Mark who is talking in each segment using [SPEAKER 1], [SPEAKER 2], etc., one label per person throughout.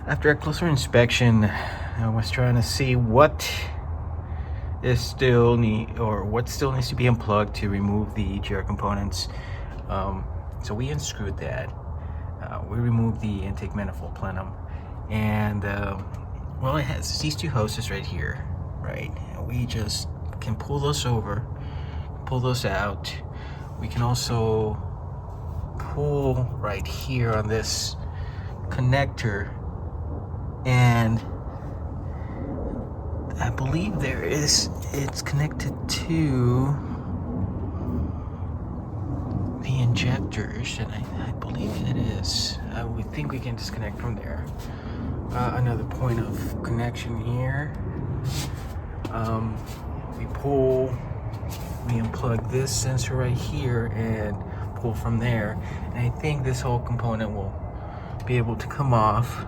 [SPEAKER 1] After a closer inspection, I was trying to see what what still needs to be unplugged to remove the GR components. So we unscrewed that. We removed the intake manifold plenum, and well, it has these two hoses right here, right? And we just can pull those over, pull those out. We can also pull right here on this connector, and I believe it's connected to the injectors, and I believe it is. We think we can disconnect from there. Another point of connection here. We unplug this sensor right here and pull from there. And I think this whole component will be able to come off.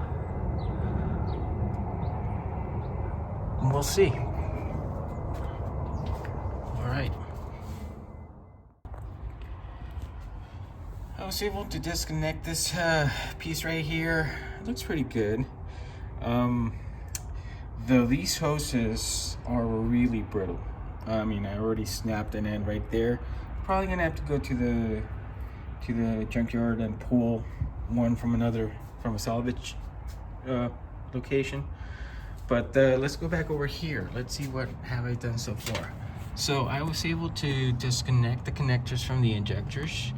[SPEAKER 1] And we'll see. All right. I was able to disconnect this piece right here. It looks pretty good. Though these hoses are really brittle. I mean, I already snapped an end right there. Probably gonna have to go to the junkyard and pull one from a salvage location. But let's go back over here. Let's see what have I done so far. So I was able to disconnect the connectors from the injectors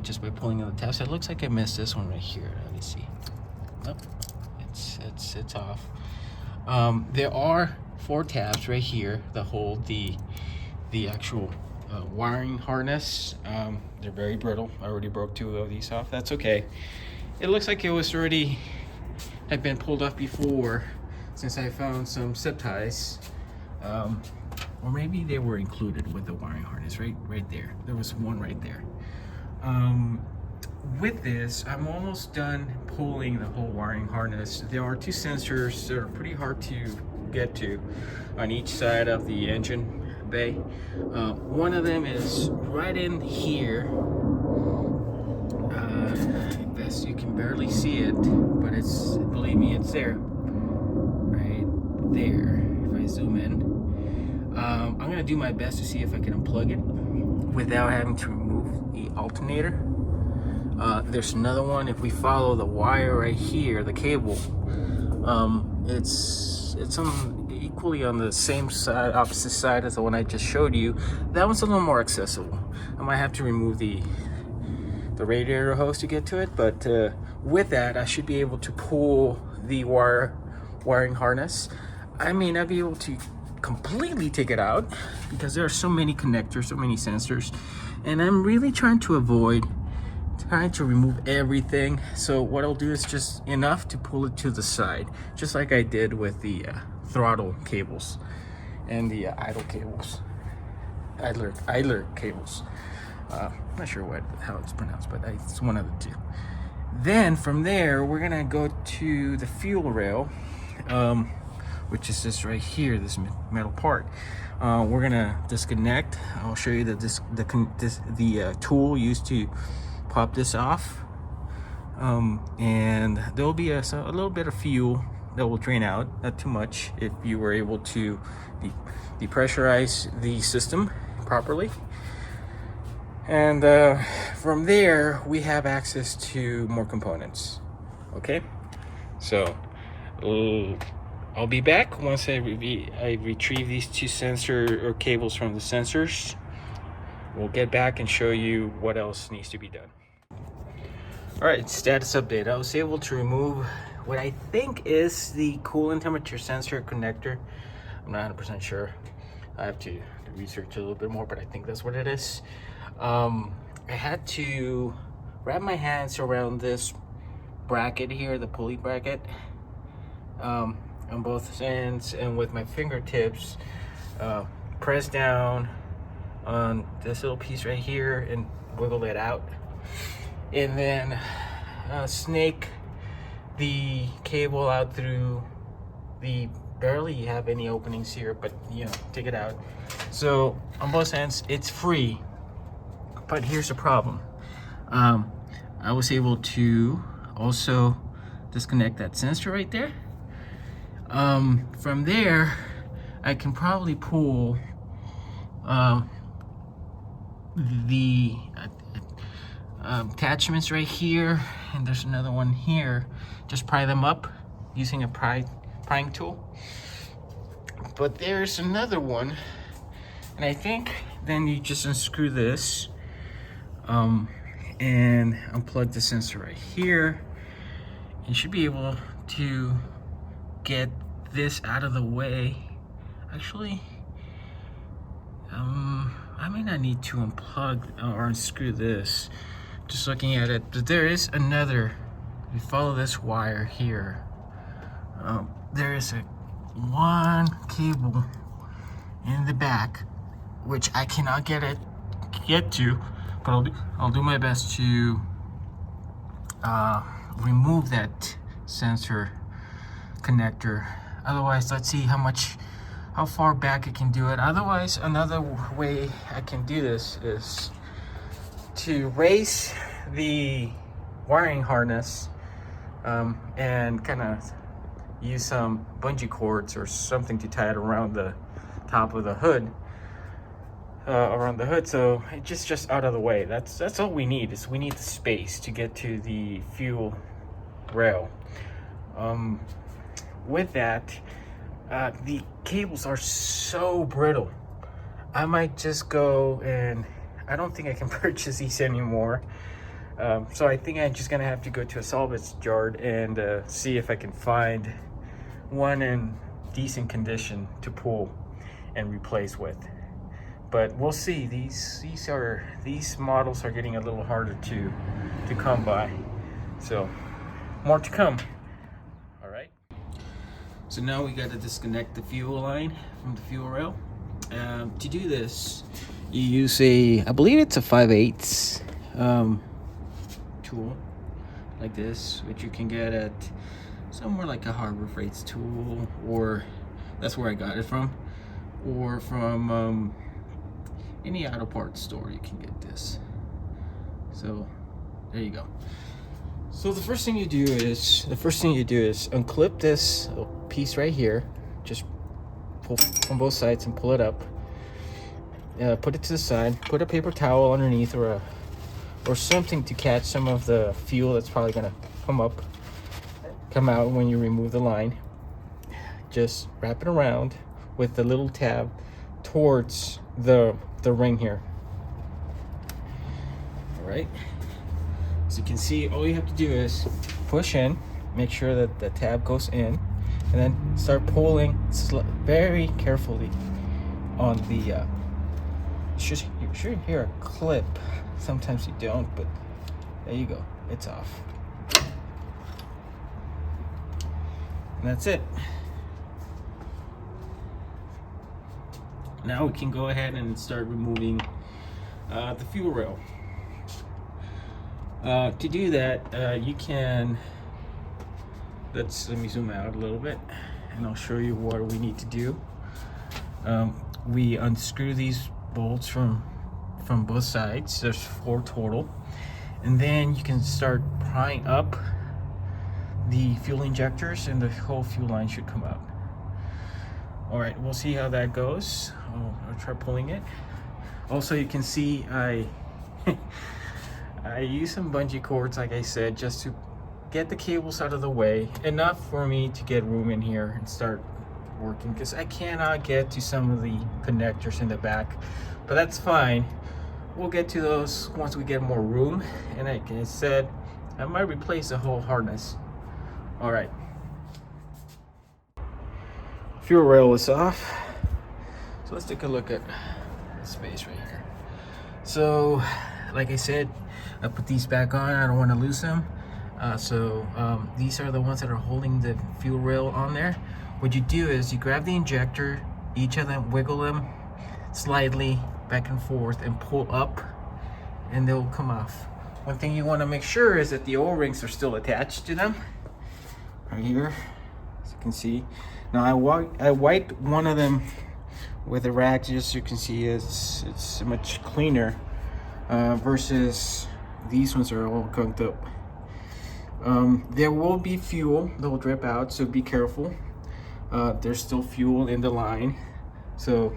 [SPEAKER 1] just by pulling on the tabs. It looks like I missed this one right here. Let me see. Nope, it's off. There are 4 tabs right here that hold the actual wiring harness. They're very brittle. I already broke 2 of these off. That's okay. It looks like it was already had been pulled off before, since I found some zip ties, or maybe they were included with the wiring harness right there. There was one right there. With this, I'm almost done pulling the whole wiring harness. There are 2 sensors that are pretty hard to get to on each side of the engine bay. One of them is right in here. Best you can barely see it, but believe me, it's there. Right there, if I zoom in. I'm gonna do my best to see if I can unplug it without having to remove the alternator. There's another one. If we follow the wire right here, the cable, it's equally on the same side, opposite side as the one I just showed you. That one's a little more accessible. I might have to remove the radiator hose to get to it, but with that, I should be able to pull the wiring harness. I may not be able to completely take it out because there are so many connectors, so many sensors, and I'm really trying to remove everything. So what I'll do is just enough to pull it to the side, just like I did with the throttle cables and the idler cables. I'm not sure how it's pronounced, but it's one of the 2. Then from there, we're gonna go to the fuel rail, which is this right here, this metal part. We're gonna disconnect. I'll show you the tool used to pop this off, and there will be a little bit of fuel that will drain out, not too much, if you were able to depressurize the system properly. And from there, we have access to more components. Okay, so I'll be back once I retrieve these 2 sensor or cables from the sensors. We'll get back and show you what else needs to be done. All right, status update. I was able to remove what I think is the coolant temperature sensor connector. I'm not 100% sure. I have to research a little bit more, but I think that's what it is. I had to wrap my hands around this bracket here, the pulley bracket, on both ends, and with my fingertips press down on this little piece right here and wiggle it out, and then snake the cable out through the barely have any openings here, but take it out. So on both ends it's free, but here's the problem. I was able to also disconnect that sensor right there. From there, I can probably pull the attachments right here, and there's another one here. Just pry them up using a prying tool. But there's another one, and I think then you just unscrew this and unplug the sensor right here. You should be able to get this out of the way. Actually, I may not need to unplug or unscrew this. Just looking at it, but there is another. If you follow this wire here, there is one cable in the back which I cannot get to, but I'll do my best to remove that sensor connector. Otherwise, let's see how far back I can do it. Otherwise, another way I can do this is to raise the wiring harness and kind of use some bungee cords or something to tie it around the top of the hood, so it's just out of the way. That's all we need. Is we need the space to get to the fuel rail. With that, the cables are so brittle. I might just go, and I don't think I can purchase these anymore. So I think I'm just gonna have to go to a salvage yard and see if I can find one in decent condition to pull and replace with. But we'll see. These models are getting a little harder to come by. So more to come. All right. So now we got to disconnect the fuel line from the fuel rail. To do this, you use I believe it's a 5/8 tool like this, which you can get at somewhere like a Harbor Freight's tool, or that's where I got it from, or from any auto parts store you can get this. So there you go. So the first thing you do is unclip this piece right here. Just pull from both sides and pull it up. Put it to the side. Put a paper towel underneath, or something to catch some of the fuel that's probably gonna come out when you remove the line. Just wrap it around with the little tab towards the ring here. All right. So you can see, all you have to do is push in, make sure that the tab goes in, and then start pulling very carefully on the. You should hear a clip. Sometimes you don't, but there you go. It's off. And that's it. Now we can go ahead and start removing the fuel rail. To do that, you can, let me zoom out a little bit and I'll show you what we need to do. We unscrew these bolts from both sides. There's 4 total, and then you can start prying up the fuel injectors and the whole fuel line should come out. All right, we'll see how that goes. I'll try pulling it. Also, you can see I use some bungee cords, like I said, just to get the cables out of the way, enough for me to get room in here and start working, because I cannot get to some of the connectors in the back, but that's fine. We'll get to those once we get more room, and like I said, I might replace the whole harness. All right, fuel rail is off, so let's take a look at the space right here. So like I said, I put these back on. I don't want to lose them. These are the ones that are holding the fuel rail on there. What you do is you grab the injector, each of them, wiggle them slightly back and forth and pull up, and they'll come off. One thing you want to make sure is that the O-rings are still attached to them. Right here, as you can see. Now I wiped one of them with a rag, just so you can see it's much cleaner versus these ones are all gunked up. There will be fuel that will drip out, so be careful. There's still fuel in the line, so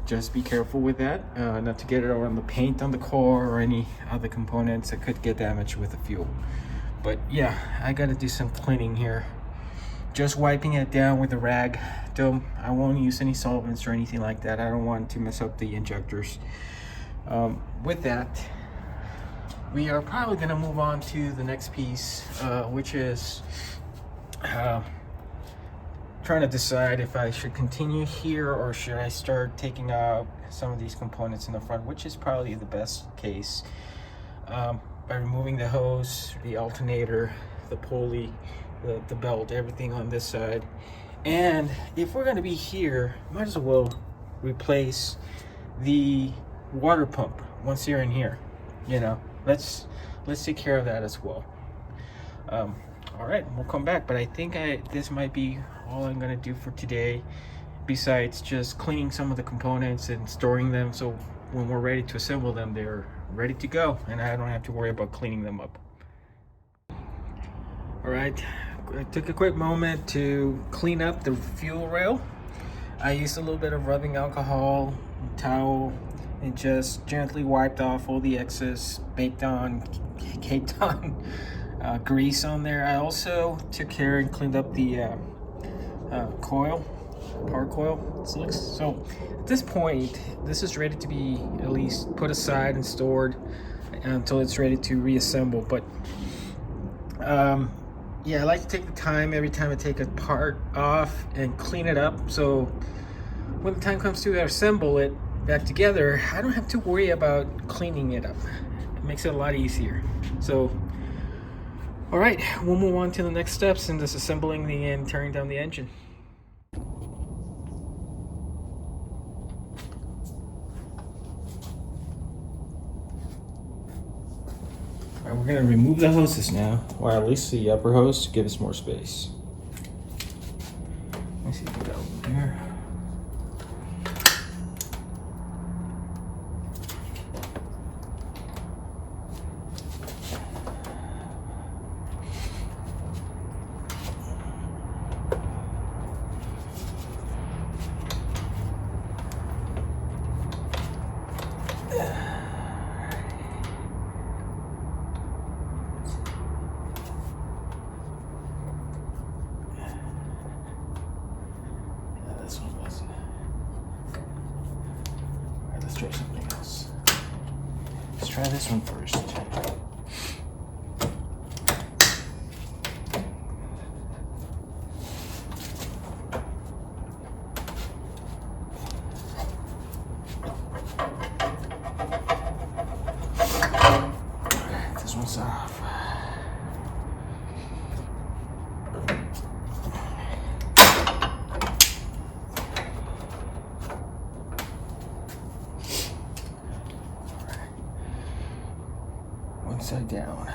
[SPEAKER 1] just be careful with that, not to get it around the paint on the car or any other components that could get damaged with the fuel. But yeah, I gotta do some cleaning here. Just wiping it down with a rag. I won't use any solvents or anything like that. I don't want to mess up the injectors. With that, we are probably gonna move on to the next piece, which is trying to decide if I should continue here or should I start taking out some of these components in the front, which is probably the best case, by removing the hose, the alternator, the pulley, the belt, everything on this side. And if we're going to be here, might as well replace the water pump once you're in here. You know, let's take care of that as well. All right, we'll come back, but I think this might be all I'm gonna do for today, besides just cleaning some of the components and storing them, so when we're ready to assemble them, they're ready to go and I don't have to worry about cleaning them up. All right, I took a quick moment to clean up the fuel rail. I used a little bit of rubbing alcohol, towel, and just gently wiped off all the excess caked on grease on there. I also took care and cleaned up the power coil. So at this point, this is ready to be at least put aside and stored until it's ready to reassemble. But yeah, I like to take the time every time I take a part off and clean it up, so when the time comes to assemble it back together, I don't have to worry about cleaning it up. It makes it a lot easier. So all right, we'll move on to the next steps in disassembling and tearing down the engine. All right, we're going to remove the hoses now, or at least the upper hose, to give us more space. Let me see if we got one here. Let's try something else. Let's try this one first. This one's off. One side down.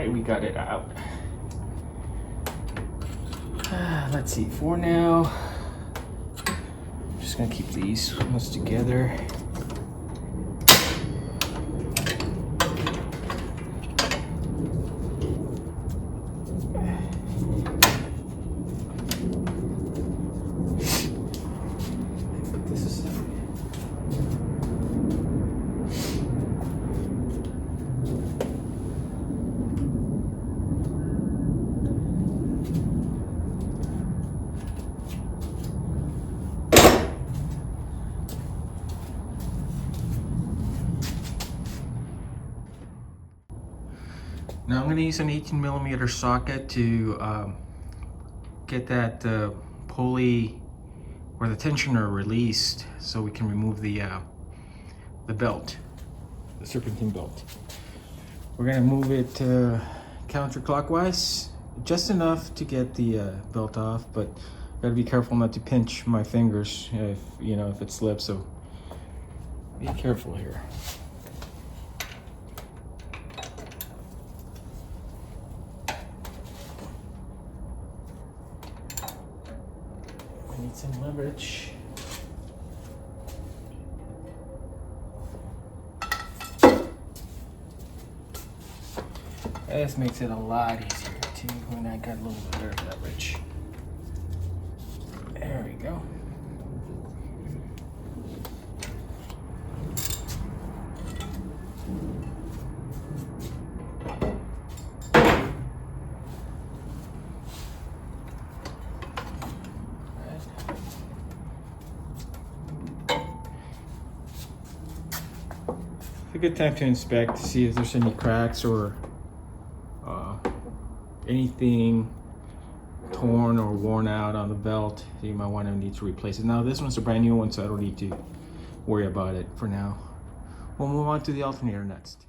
[SPEAKER 1] We got it out. Let's see, for now, I'm just gonna keep these ones together. Now I'm going to use an 18mm socket to get that pulley or the tensioner released, so we can remove the belt, the serpentine belt. We're going to move it counterclockwise, just enough to get the belt off, but gotta be careful not to pinch my fingers if if it slips. So be careful here. I need some leverage. This makes it a lot easier too when I got a little bit of leverage. There we go. It's a good time to inspect to see if there's any cracks or anything torn or worn out on the belt. You might want to need to replace it. Now this one's a brand new one, so I don't need to worry about it for now. We'll move on to the alternator next.